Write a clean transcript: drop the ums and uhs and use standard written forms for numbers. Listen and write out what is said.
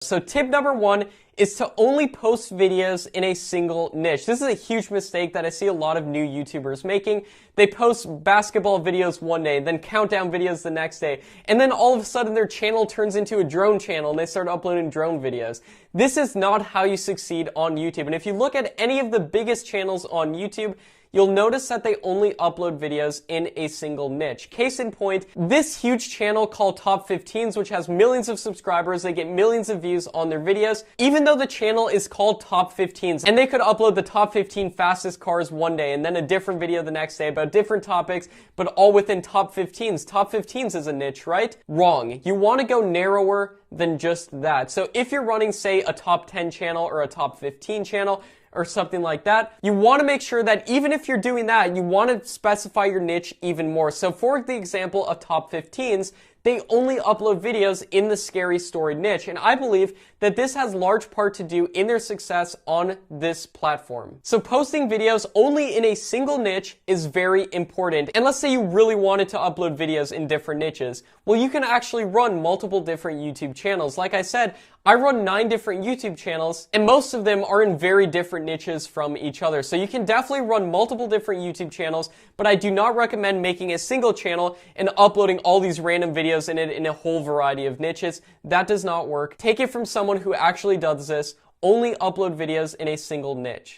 So tip number one is to only post videos in a single niche. This is a huge mistake that I see a lot of new YouTubers making. They post basketball videos one day, then countdown videos the next day, and then all of a sudden their channel turns into a drone channel and they start uploading drone videos. This is not how you succeed on YouTube. And if you look at any of the biggest channels on YouTube, you'll notice that they only upload videos in a single niche. Case in point, this huge channel called Top 15s, which has millions of subscribers, they get millions of views on their videos, even though the channel is called Top 15s, and they could upload the top 15 fastest cars one day, and then a different video the next day about different topics, but all within Top 15s. Top 15s is a niche, right? Wrong. You want to go narrower than just that. So if you're running, say, a top 10 channel or a top 15 channel, or something like that, you want to make sure that even if you're doing that, you want to specify your niche even more. So for the example of top 15s, they only upload videos in the scary story niche. And I believe that this has large part to do in their success on this platform. So posting videos only in a single niche is very important. And let's say you really wanted to upload videos in different niches. Well, you can actually run multiple different YouTube channels. Like I said, I run 9 different YouTube channels, and most of them are in very different niches from each other. So you can definitely run multiple different YouTube channels, but I do not recommend making a single channel and uploading all these random videos in it in a whole variety of niches. That does not work. Take it from someone who actually does this. Only upload videos in a single niche.